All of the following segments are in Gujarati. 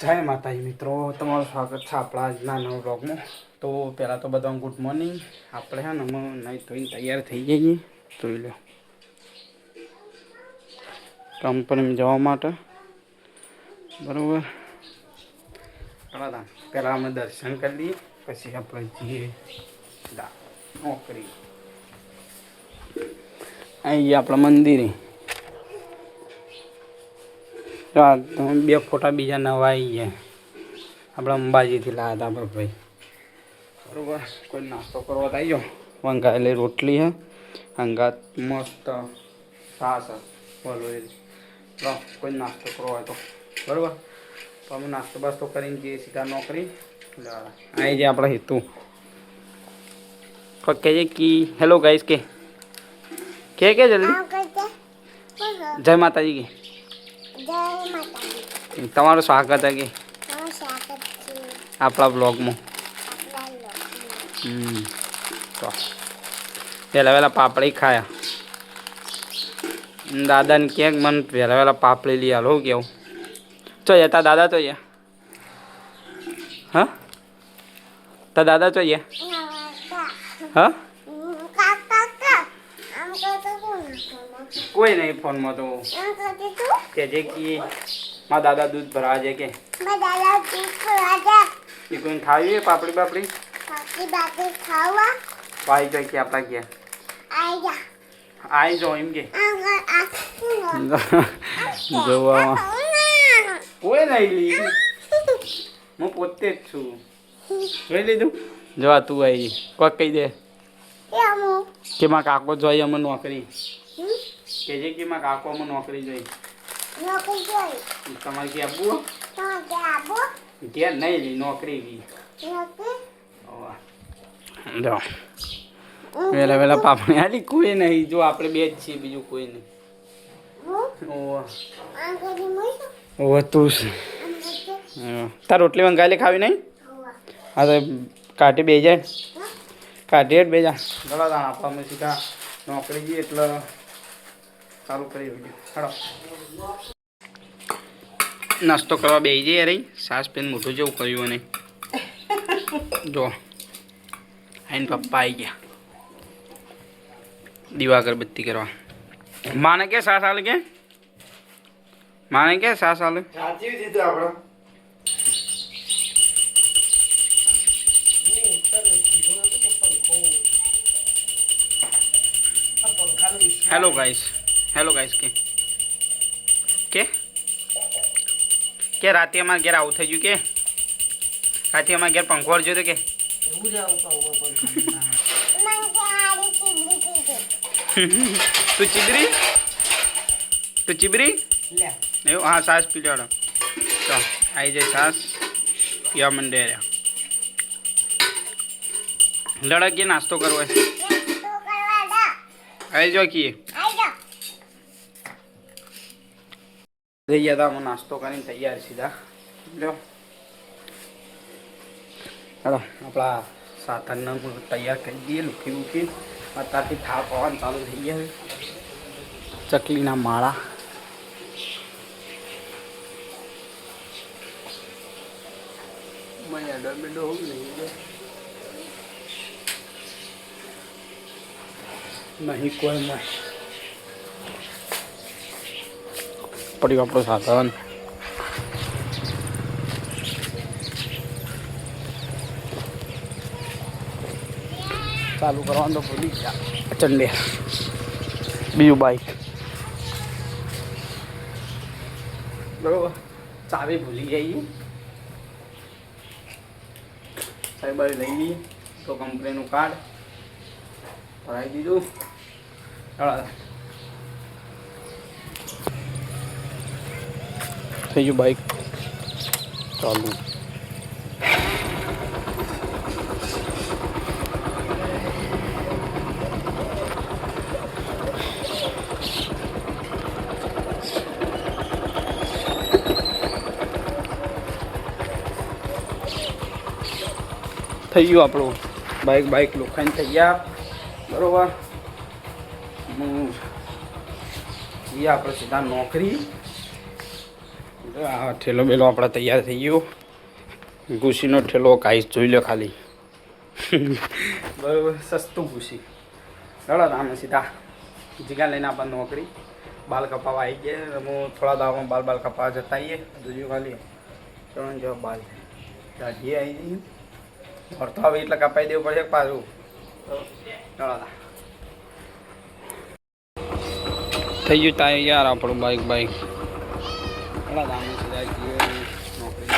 જય માતાજી મિત્રો, તમારું સ્વાગત છે આપણા આજના નવા બ્લોગમાં. તો પહેલાં તો બધાને ગુડ મોર્નિંગ. આપણે હે ને અમે નહીં ધોઈને તૈયાર થઈ જઈએ. જોઈ લો કંપનીમાં જવા માટે બરાબર. પહેલાં અમે દર્શન કરી લઈએ, પછી આપણે જઈએ નોકરી. અહીં આપણા મંદિરે બે ફોટા બીજા નવા આવી ગયા. આપણે અંબાજીથી લાવ્યા હતા ભાઈ બરાબર. કોઈ નાસ્તો કરવા આવી ગયો. વંગાયેલી રોટલી હે, હંગાત મસ્ત છાશ વલોયેલી. કોઈ નાસ્તો કરવો હોય તો બરાબર. તો અમે નાસ્તો બાસ્તો કરીને જઈએ સીધા નોકરી. આવી જાય આપણા હેતુ. કહેજે કે હેલો ગાઈસ કે જલ્દી જય માતાજી કે તમારું સ્વાગત છે કે આપણા બ્લોગમાં. તો વહેલા પાપડી ખાયા. દાદાને ક્યાંક મને વહેલા પાપડી લઈ આલો કેવું. ચો તા દાદા તો હા તા દાદા તો હા કોઈ નહીં ફોનમાં તો કહેજે કે મારા દાદા દૂધ ભરવા જાય કે એ કોઈને ખાવી પાપડી બાપડી ભાઈ જાય કે આપણા ગયા આઈ જાઓ એમ કે જોવામાં કોઈ નહીં લી હું પોતે જ છું. જોઈ લીધું જોવા તું આવી કોક કહી દે કે મારા કાકો જોઈએ અમે નોકરી. કહેજે કે મારા કાકો અમે નોકરી જોઈ. તમારે ક્યાં આપવું ઘેર નહીં લી નોકરી ગઈ. જો વહેલા પાપડી હાલી કોઈ નહીં. જો આપણે બે જ છીએ, બીજું કોઈ નહીં. ઓહ તું તાર રોટલી મંગાવેલી ખાવી નહીં? હા તો કાઢી બે જાય, કાઢી બે જા. ઘણા દાણ આપવા અમે સીધા નોકરી જઈએ એટલે ચાલુ કરી વિડીયો. નાસ્તો કરવા બે જઈએ રે. સાસ પેન મોટું જેવું કર્યું નહીં. જો આઈને પપ્પા આવી ગયા દીવા અગરબત્તી કરવા. માને કે સાસ હાલે કે માને કે સાસ હાલે હેલો ગાઈસ કે રાતે અમારે ઘેર આવું થઈ ગયું કે રાતે અમારે ઘેર પંખો વળજો તો કે તું ચીબરી એવું. હા સાસ પી લો. તો આવી જાય સાસ પીવા મંડે રહ્યા. લડકીએ નાસ્તો કરવો આવી જો કીએ થઈ ગયા હતા. અમે નાસ્તો કરીને તૈયાર સીધા લો. ચાલો આપણા સાધનને તૈયાર કરી દઈએ. લૂકી અત્યારથી થાપ આવવાનું ચાલુ થઈ ગયા છે. ચકલીના માળા નહીં કોઈ પડ્યું આપણું સાધન. ચાલુ કરવાનું તો ભૂલી ગયા ચંડે. બીજું બાઈક બરોબર. ચાવી ભૂલી જઈએ સાહેબ લઈ લઈએ તો કંપનીનું કાર્ડ ભરાઈ દીધું. થઈ ગયું બાઈક ચાલુ. થઈ ગયું આપણું બાઈક લોખાઈને થઈ ગયા બરોબર. જઈએ આપણે સીધા નોકરી. આ ઠેલો બેલો આપણે તૈયાર થઈ ગયો. ઘૂસીનો ઠેલો કાંઈ જોઈ લો ખાલી. બરાબર સસ્તું ઘૂસી. ચલો આમ સીધા જીગા લઈને આપણને નોકરી બાલ કપાવા આવી ગયા. હું થોડા દાવામાં બાલ કપાવા જતા આવીએ. દૂજી ખાલી 3 જેવા બાલ દાઢી આવી જઈએ. ભરતો હવે એટલે કપાઈ દેવું પડશે પાછું. ચલો થઈ ગયું તા યાર આપણું બાઈક ચલો આમ સીધા જઈએ નોકરી.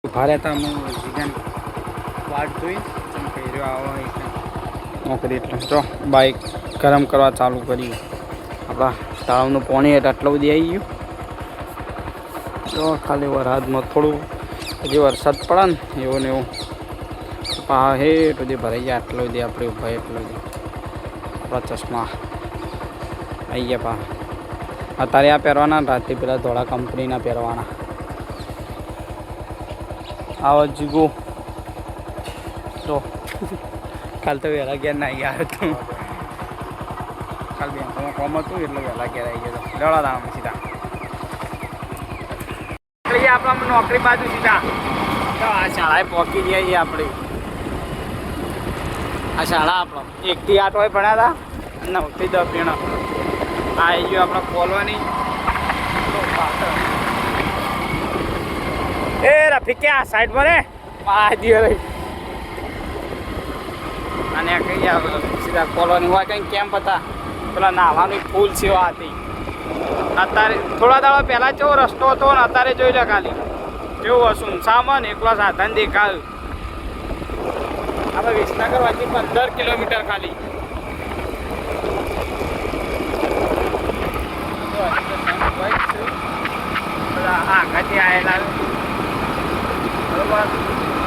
ઉભા રહેતા હું જીગાને વાટ જોઈ પહેર્યો આવો નોકરી એટલે જો બાઇક ગરમ કરવા ચાલુ કર્યું. આપણા તળાવનું પાણી એટલે આટલું બધી આવી ગયું. તો ખાલી વરસાદમાં થોડું હજી વરસાદ પડે ને એવું ને એવું પા હેઠ બધી ભરાઈ જાય. આટલું બધી આપણે ઉભા એટલું બધી આપણા ચશ્મા આવી ગયા પા. અત્યારે આ પહેરવાના રાતે પેલા ધોળા કંપનીના પહેરવાના. આવો જીગો તો કાલ તો વહેલા ઘેર ના આવી આવ્યો હતું. કાલ બેંકમાં કોમ હતું એટલે વહેલા ઘેર આવી ગયો હતો. લડા દામ સીધા આપણે નોકરી બાજુ સીધા. તો આ શાળાએ પહોંચી જઈએ આપણે. આ શાળા આપણો 1 થી 8 હોય ભણ્યા હતા. 9 થી 10 પીણા આ આવી ગયો આપણે ખોલવાની. એ રફીક ક્યાં સાઈડ પર આ દિયો અને કઈ સીધા કોલોની હોય કંઈ કેમ્પ હતા. પેલા નાવાની ફૂલ સેવા હતી. અત્યારે થોડા દાડા પહેલાં કેવો રસ્તો હતો ને અત્યારે જોઈ લે ખાલી કેવું સુનસામન એકલો સાધન દેખાયું. આપણે વિસનગર વાંચી 15 કિલોમીટર ખાલી. આગળથી આવેલા બરોબર.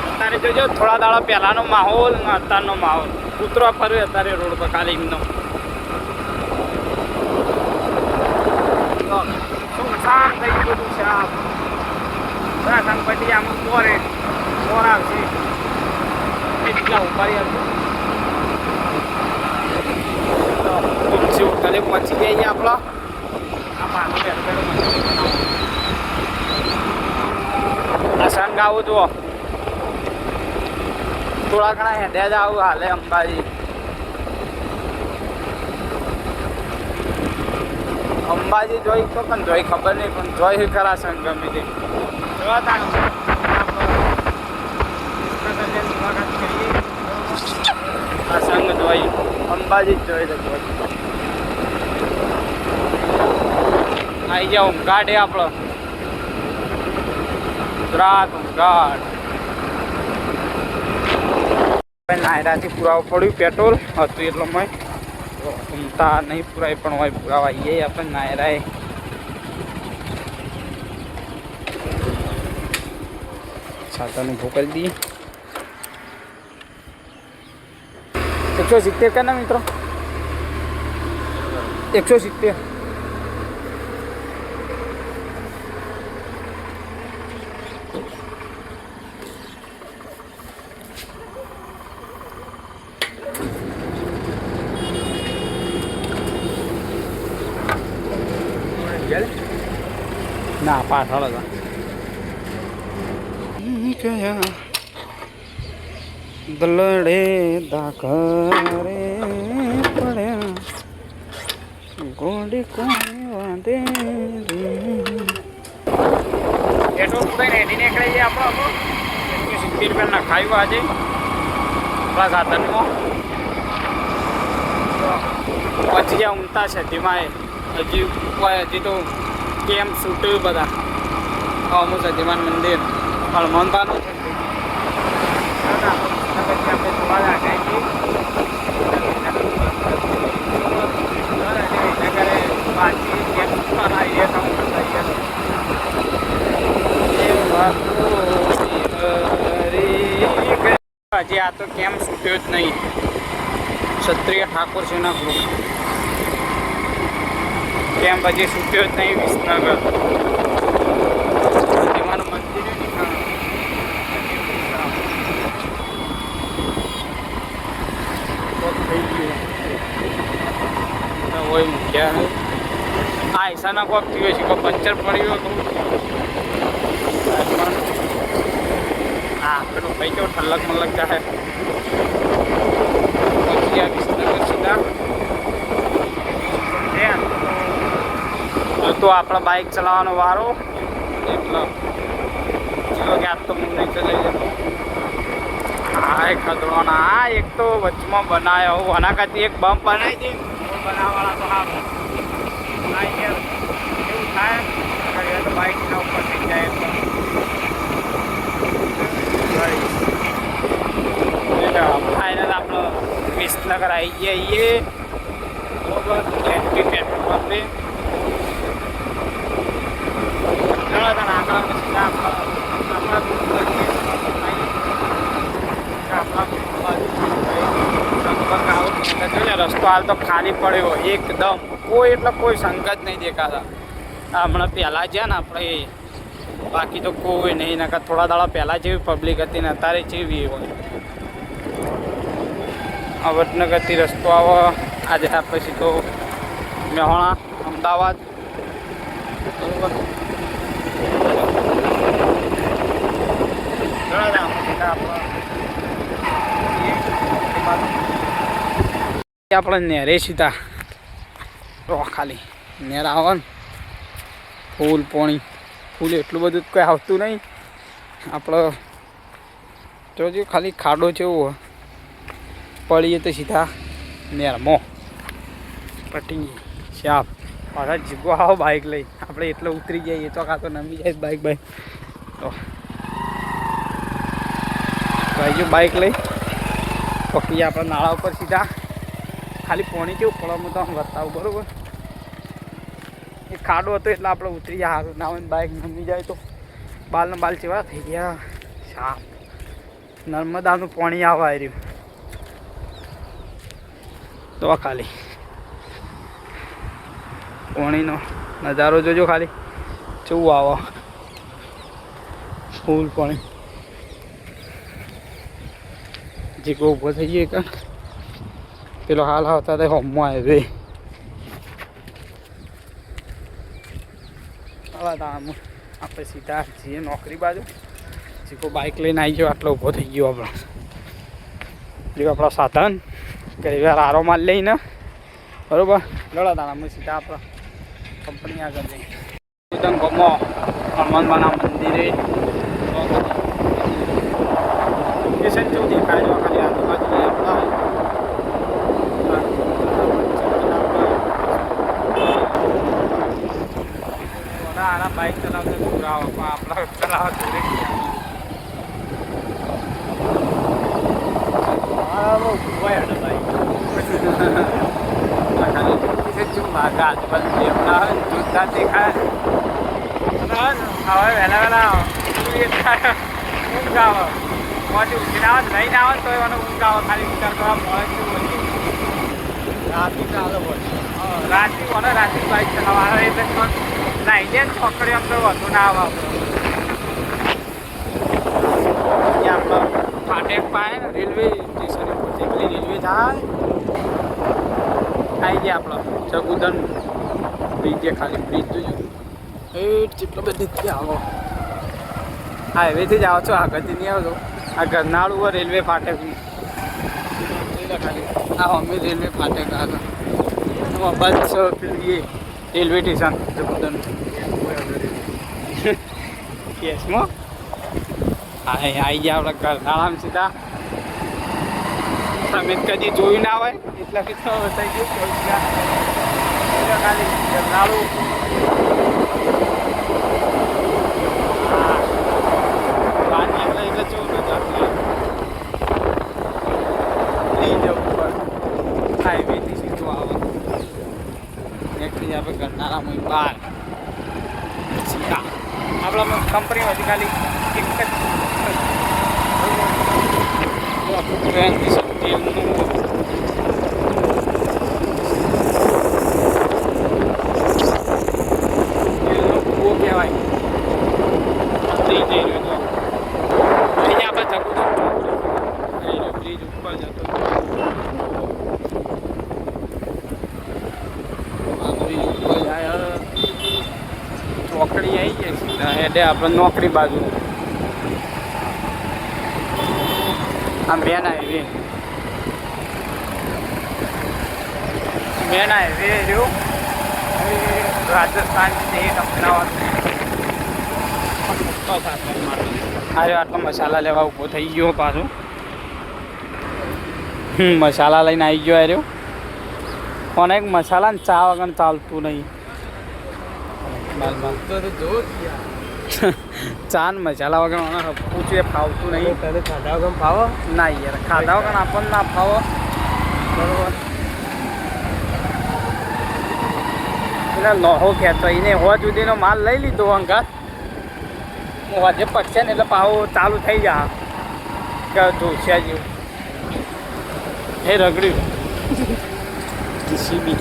અત્યારે જોજો થોડા દાડા પહેલાંનો માહોલ ને અત્યારનો માહોલ. કૂતરો ફર્યો અત્યારે રોડ પર ખાલી એમનો. સુનસાન થઈ બધું છે. સંપત્તિ આમ પોર આવશે એટલા ઉપાડી હતું. તુલસી હોટલે પહોંચી ગયા આપણા. આ પાનું આ સંગ આવું જુઓ. થોડા ઘણા હેડ્યા જ આવું હાલે અંબાજી. અંબાજી જોઈ તો પણ જોઈ ખબર નહીં પણ જોઈ ખરા સંગ ગમે તે જોવા આ સંગ જોઈ અંબાજી જ જોઈ આવી જાઓ. ઊંઘાટ એ આપણો ગુજરાત ઊંઘાટ. નાયરાથી પુરાવું પડ્યું પેટ્રોલ હતું એટલો મેં ઘૂમતા નહીં પુરાય પણ હોય પુરાવા આવીએ આપણે નાયરાએ. સાધન ઊભો કરી દઈએ. 170 કરના મિત્રો 170. ના પાછળ હતા કયા દલડે દાખરે પડ્યા ગોડી કોને વાંધે પેટ્રોલ પૂરાઈને હેડી નીકળી જાય આપણો 170 રૂપિયા નાખાયું આજે આપણા સાધનમાં. પછી જ્યાં ઉમતા છે ધીમા હજી તો કેમ છૂટ્યું બધા. અમુક સતીમાન મંદિર હનુમાનબાનું છે. હજી આ તો કેમ છૂટ્યો જ નહીં. ક્ષત્રિય ઠાકોર સેના ગ્રુપ કેમ હજી છૂટ્યો જ નહીં. વિસનગર એમાંનું મંદિર થઈ ગયું હોય મૂક્યા અચાનક કોક થયું છે, કોઈ પંચર પડ્યું હતું. હા પેલું ભાઈ કેવો ઠલક મલક જાય પહોંચી ગયા વિસનગર સીધા. તો આપણા બાઇક ચલાવવાનો વારો એટલે ચલો કે આજ તો હું નહીં ચલાવી જતો. હા એક ખતરોના હા એક તો વચમાં બનાવ્યો હું આના કરતી એક બમ્પ બનાવી દે બનાવવાળા તો હા એવું થાય તો બાઇકના ઉપર થઈ જાય ફાઇનલ આપણો વિસનગર આવી જઈએ બરોબર. એનપી પેટ્રોલ પંપે રસ્તો હાલ તો ખાલી પડ્યો એકદમ, કોઈ એટલે કોઈ સંકટ નહીં દેખાતા. હમણાં પહેલાં જ્યાં ને આપણે બાકી તો કોઈ નહીં, નકર થોડા દાડા પહેલાં જેવી પબ્લિક હતી ને અત્યારે જેવી હોય. આ વડનગરથી રસ્તો આવો આજે પછી તો મહેસાણા અમદાવાદ બરોબર. આપણે નેરે સીધા રો ખાલી નેર આવે ને ફૂલ પોણી ફૂલ એટલું બધું કંઈ આવતું નહીં. આપણે જોજો ખાલી ખાડો જેવું પડીએ તો સીધા નેરમાં પટી શાપ. પાછા જીગો આવો બાઇક લઈ આપણે એટલે ઉતરી જઈએ તો કાં તો નમી જાય બાઇક તો ભાઈઓ બાઇક લઈ પકડીએ આપણે નાળા ઉપર સીધા. ખાલી પોણી કેવું પડે હું તો આમ બતાવું બરાબર. એ ખાડો હતો એટલે આપણે ઉતરી જાય સારું ના હોય બાઇક નમી જાય તો બાલને બાલ ચેવા થઈ ગયા શાપ. નર્મદાનું પાણી આવવા રહ્યું તો ખાલી પાણીનો નજારો જોજો ખાલી કેવું આવો ફૂલ પાણી. જીગો ઊભો થઈ ગયો કે પેલો હાલ આવતા હતા હોમમાં આવે આપણે સીધા જઈએ નોકરી બાજુ. જીગો બાઇક લઈને આવી ગયો આટલો ઊભો થઈ ગયો આપણો જો આપણો સાધન કે વાર આરો માલ લઈને બરાબર. લડા તાણા સીધા આપણા કંપની આગળ જઈએ. ગમો હનુમાનબાના મંદિરે સ્ટેશન જેવું દેખાય છે ખાલી આજુબાજુ આના બાઇક ચલાવતા છોકરાઓ આપણા ચલાવવા છોડે જોરદાર દેખાય. હવે વહેલા ઊંઘ આવે પછી ઉઠીને આવે લઈને આવે તો એનો ઊંઘ આવે ખાલી વિચાર કરવા મળે કેવું હતું. રાત્રિ ચાલે રાત્રિ મને રાત્રિ બાઇક ચલાવવા એટલે ના ઇન્ડિયન છોકરીઓ આમ તો વધુ ના આવે આપણે ફાટેક પાય ને રેલવે સ્ટેશન જેટલી રેલવે જાય આવી ગયા આપણે જગુદન બ્રિજ ખાલી બ્રિજ જોયું એ જેટલો બધીથી આવો હાઈવેથી જ આવો છો આગળથી નહીં આવજો. આ ગરનાળું રેલવે ફાટેક ખાલી આ અમે રેલવે ફાટેક આગળ બસ એ રેલવે સ્ટેશન જગુદન કેસમાં આવી ગયા આપણે ગરનાળામાં સીધા. તમે કદી જોયું ના હોય એટલે કે તો થઈ ગયું ખાલી ગરનાળું એટલે ચૌદ લઈ જવું પડે હાઈવેથી સીધું આવે એકથી આપણે ગરનાળામાં બહાર સીધા આપણા કંપનીમાંથી ખાલી એક જ તેલનું કૂવો કહેવાય થઈ જઈ રહ્યો તો અહીંયા આપણે જગુદન બ્રિજ ઉપર જતો બ્રિજ ઉપર જાય ચોકડી આવી જાય સીધા હેડે આપણે નોકરી બાજુ. આ મેન હાઈવે રહ્યું રાજસ્થાનથી અમદાવાદ. અરે આટલો મસાલા લેવા ઊભો થઈ ગયો પાછો. મસાલા લઈને આવી ગયો રહ્યો. પણ એક મસાલા ને ચા વગર ચાલતું નહીં. ચા ને મસાલા વગર પૂછું એ ફાવતું નહીં. ખાધા વગર ફાવો ના યાર, ખાધા વગર આપણને ના ફાવો. બરોબર. એટલે લોહો કહેતો એને હોવા સુધીનો માલ લઈ લીધો અંગાત. આજે પડશે ને એટલે પાવો ચાલુ થઈ જા કે ઢોસિયા જેવું. એ રગડ્યું સીબી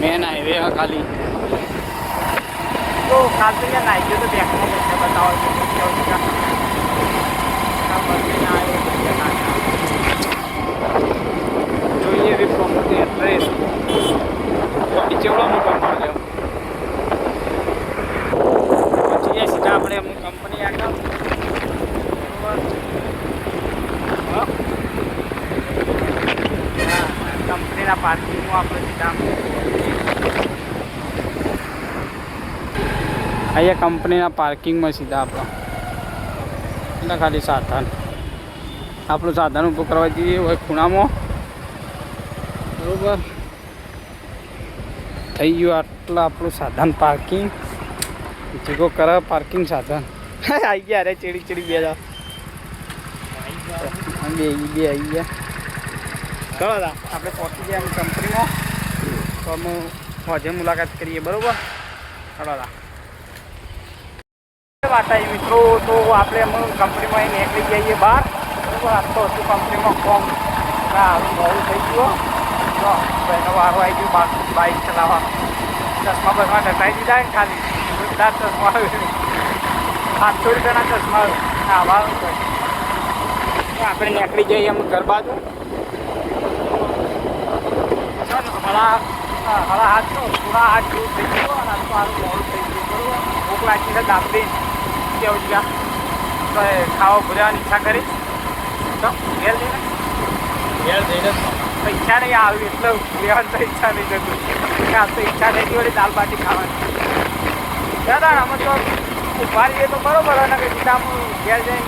મેન હાઈવે ખાલી. તો ખાલી નાઈ ગયો તો બેંકમાં બતાવો જોઈએ એવી પ્રોપર્ટી એડ્રેસ ચેવડો મોટો મળ્યો. પછી જાય સીધા આપણે એમની કંપની આગળ. કંપનીના પાર્કિંગમાં આપણે સીધા અહીંયા કંપનીના પાર્કિંગમાં સીધા આપણો એટલે ખાલી સાધન આપણું સાધન ઊભું કરવા જઈએ હોય ખૂણામાં. બરાબર થઈ ગયું આટલું આપણું સાધન પાર્કિંગ. જીગો કરે પાર્કિંગ સાધન આવી ગયા. અરે ચીડી ચીડી બે જાવ બે આવી ગયા. ચલો દા આપણે પહોંચી ગયા એમ કંપનીમાં. તો અમે હોજે મુલાકાત કરીએ. બરાબર ચલો દા વાત આવી મિત્રો. તો આપણે અમે કંપનીમાં અહીં નીકળી જઈએ બહાર. બરાબર આખો હતું કંપનીમાં ફોર્મ મોડું થઈ ગયો. તો એનો વારો આવી ગયો બાઇક ચલાવવા. ચશ્મા બસમાં ઘટાઈ દીધા ને ખાલી 10 ચશ્મા 800 રૂપિયાના ચશ્મા આવા. આપણે નીકળી જઈએ અમે ઘર બાજુ. હળા 8 થોડા 8 જેવું થઈ ગયું. અને મારું મોડું થઈ ગયું. બરાબર ભૂખ લાગી છે દાબડી કેવું ગયા. તો ખાવા ભૂલવાની ઈચ્છા કરી તો ઘેર જઈને ઈચ્છા નહીં આવી એટલે લેવાની તો ઈચ્છા નહીં જતું. આ તો ઈચ્છા થઈ ગઈ વળી દાલ બાટી ખાવાની. દાદા અમે તો ઉભા રહીએ તો બરાબર. અને કે સીધા ઘેર જઈને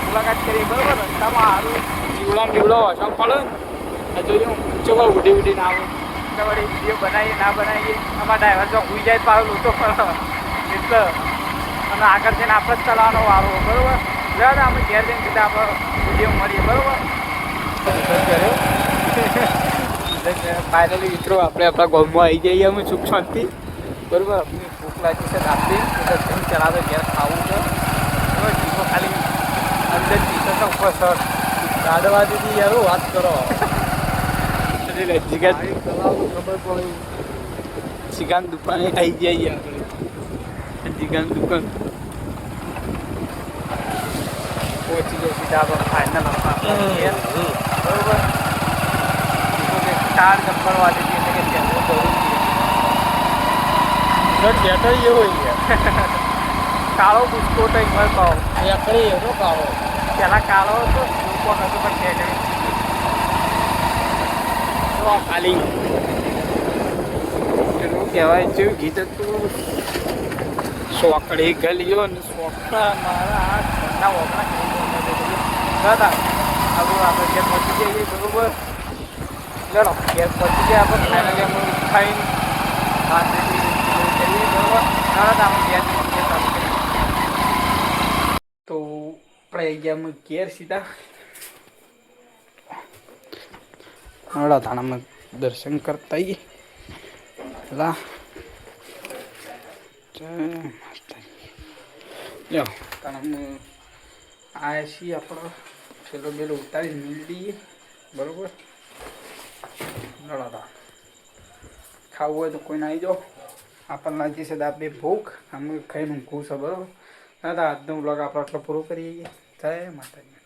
મુલાકાત કરીએ. બરાબર રસ્તામાં સારું જીવડામાં જીવડો વસમ પડે ને જોઈએ ચોખ્ખો ઉડી ના આવે. એટલે વળી વિડીયો બનાવીએ ના બનાવીએ. આમાં ડ્રાઈવર જો ઉઈ જાય પાછો લૂંટો પડે એટલે. અને આગળ જઈને આપણે જ ચલાવવાનો વારો. બરાબર દાદા અમે ઘેર જઈને સીધા આપણે વિડીયો મળીએ. બરાબર ફાઇનલી મિત્રો આપણે આપણા ગામમાં આવી જઈએ અમે સુખ શાંતિ. બરાબર આપણી ભૂખ લાગી છે દાબી એટલે ચલાવે ઘેર ખાવું છે. બરાબર જીવો ખાલી અંદર જીતો તો ઉપર સર દાદાવાદીથી યાર વાત કરો. ખબર પડી ચિકન દુકાને આવી જઈએ આપણે. ચિકન દુકાન પહોંચી જાય સીધા આપણે ફાઇનલ બરાબર. ચાર ચપ્પલ વાળી હતી એટલે કે ત્યાં બહુ થિયેટર જેવો કાળો બુસ્કોટ મળે પાવ એકડી એનો કાળો. પહેલાં કાળો હતો કોણ હતો પણ થિયેટર ખાલી એનું કહેવાય જેવું ગીત હતું સોકડી ગલીઓ ને સોકડા મારા હાથ ઘરના વપરા દાદા હવે આપણે ઘેર પહોંચી જઈએ. બરાબર ચલો ઘેર પહોંચી ગયા આપણે ફાઇનલી અમે ખાઈને કરીએ. બરાબર દાદા અમે ઘેર તો આપણે આવી ગયા અમે ઘેર સીધા. હળા થાણામાં દર્શન કરતા આવીએ. પેલા લ્યો તાણામાં આવ્યા છીએ આપણો છેલ્લો બેલો ઉતારી મિલ દઈએ. બરાબર લડા ખાવું હોય તો કોઈને આવી જાઓ. આપણને લાગી છે દાબે ભૂખ અમે ખાઈને ઊંઘું છે. બરાબર દાદા આજનો બ્લોગ આપણે આટલો પૂરો કરીએ. જય માતાજી.